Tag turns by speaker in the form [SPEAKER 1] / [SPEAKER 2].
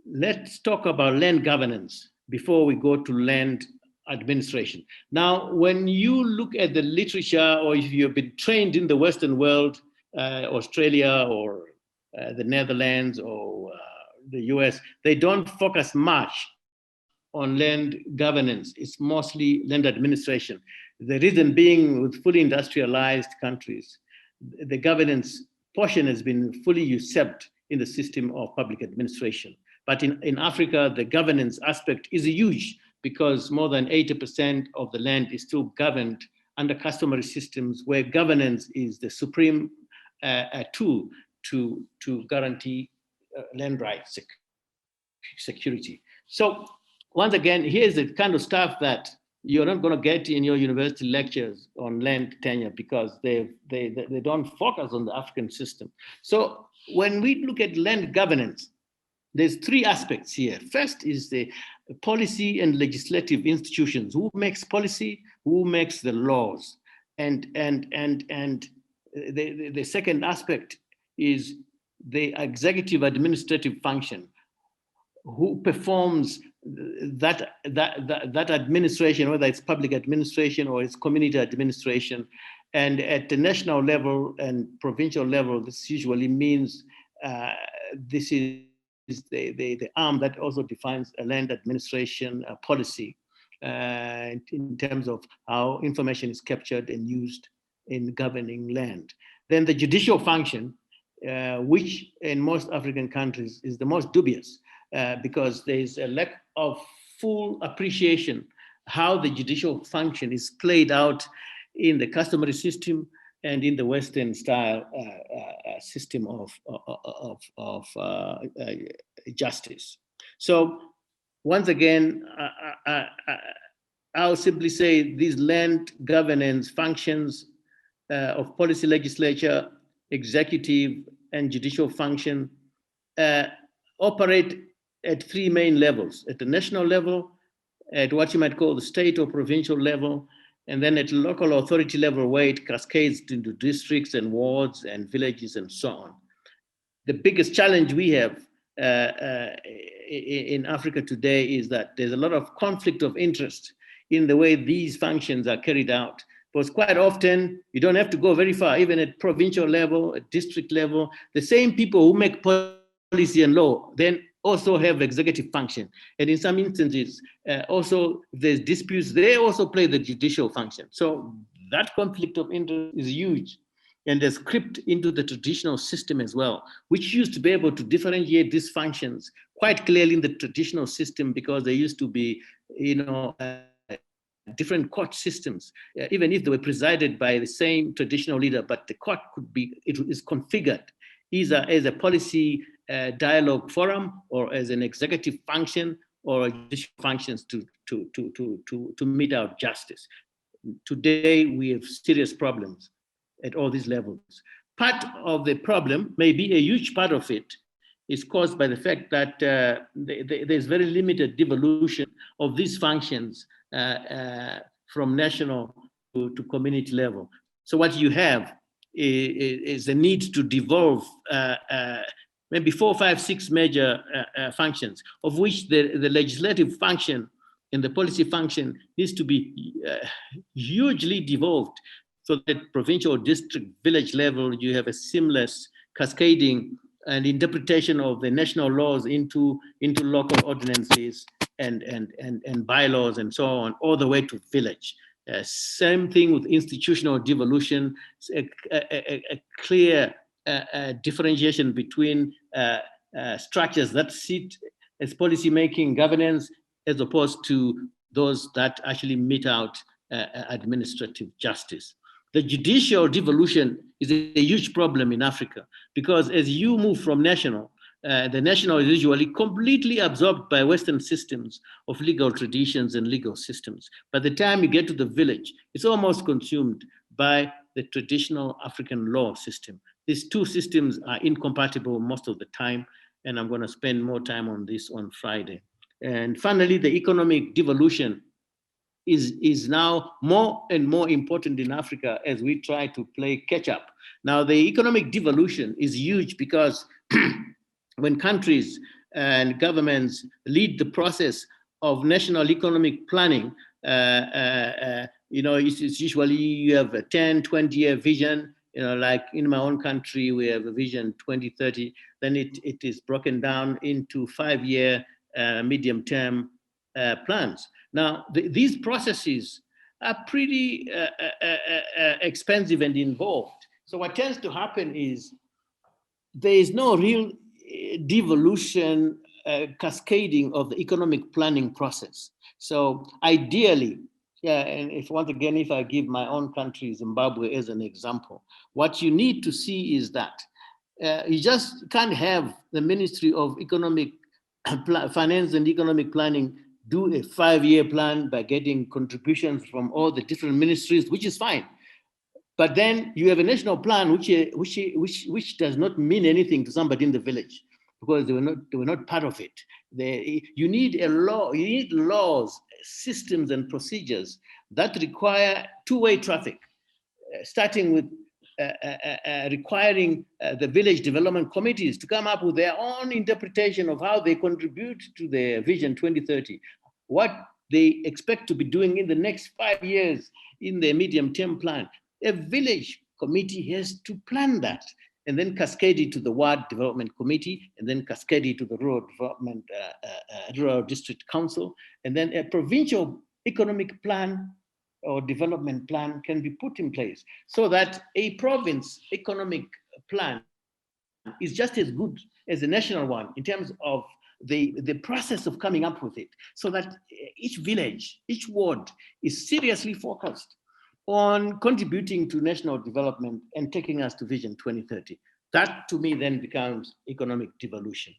[SPEAKER 1] let's talk about land governance before we go to land administration. Now, when you look at the literature, or if you've been trained in the Western world, Australia or the Netherlands or the US, they don't focus much on land governance. It's mostly land administration. The reason being, with fully industrialized countries, the governance portion has been fully usurped in the system of public administration. But in Africa, the governance aspect is huge because more than 80% of the land is still governed under customary systems where governance is the supreme tool to guarantee land rights security. So once again, here's the kind of stuff that you're not going to get in your university lectures on land tenure because they don't focus on the African system. So when we look at land governance, there's three aspects here. First is the policy and legislative institutions. Who makes policy? Who makes the laws? And the second aspect is the executive administrative function. Who performs that administration, whether it's public administration or it's community administration. And at the national level and provincial level, this usually means this is the arm that also defines a land administration policy in terms of how information is captured and used in governing land. Then the judicial function, which in most African countries is the most dubious because there is a lack of full appreciation how the judicial function is played out in the customary system and in the Western style system of justice. So once again, I'll simply say these land governance functions of policy, legislature, executive, and judicial function operate at three main levels: at the national level, at what you might call the state or provincial level, and then at local authority level where it cascades into districts and wards and villages and so on. The biggest challenge we have in Africa today is that there's a lot of conflict of interest in the way these functions are carried out. Because quite often, you don't have to go very far, even at provincial level, at district level, the same people who make policy and law then also have executive function. And in some instances, also if there's disputes, they also play the judicial function. So that conflict of interest is huge. And there's crept into the traditional system as well, which used to be able to differentiate these functions quite clearly in the traditional system because there used to be, different court systems, even if they were presided by the same traditional leader, but the court it is configured either as a policy dialogue forum or as an executive function or judicial functions to mete out justice. Today, we have serious problems at all these levels. Part of the problem, maybe a huge part of it, is caused by the fact that there's very limited devolution of these functions from national to community level. So what you have is the need to devolve maybe 4, 5, 6 major functions, of which the legislative function and the policy function needs to be hugely devolved so that provincial, district, village level, you have a seamless cascading and interpretation of the national laws into local ordinances and bylaws and so on, all the way to village. Same thing with institutional devolution, a clear differentiation between structures that sit as policy-making governance as opposed to those that actually mete out administrative justice. The judicial devolution is a huge problem in Africa because as you move from national, the national is usually completely absorbed by Western systems of legal traditions and legal systems. By the time you get to the village, it's almost consumed by the traditional African law system. These two systems are incompatible most of the time, and I'm going to spend more time on this on Friday. And finally, the economic devolution is now more and more important in Africa as we try to play catch up. Now, the economic devolution is huge because when countries and governments lead the process of national economic planning, it's usually you have a 10, 20-year vision. Like in my own country, we have a vision 2030. Then it is broken down into 5-year medium-term plans. Now, these processes are pretty expensive and involved. So what tends to happen is there is no real devolution, cascading of the economic planning process. So ideally, and if I give my own country, Zimbabwe, as an example, what you need to see is that you just can't have the Ministry of Finance and Economic Planning do a 5-year plan by getting contributions from all the different ministries, which is fine. But then you have a national plan which does not mean anything to somebody in the village, because they were not part of it. You need a law, you need laws, systems, and procedures that require two-way traffic, starting with requiring the village development committees to come up with their own interpretation of how they contribute to the Vision 2030, what they expect to be doing in the next 5 years in their medium-term plan. A village committee has to plan that, and then cascade it to the ward development committee, and then cascade it to the rural development, rural district council, and then a provincial economic plan or development plan can be put in place, so that a province economic plan is just as good as the national one in terms of the process of coming up with it, so that each village, each ward is seriously focused on contributing to national development and taking us to Vision 2030. That, to me, then becomes economic devolution.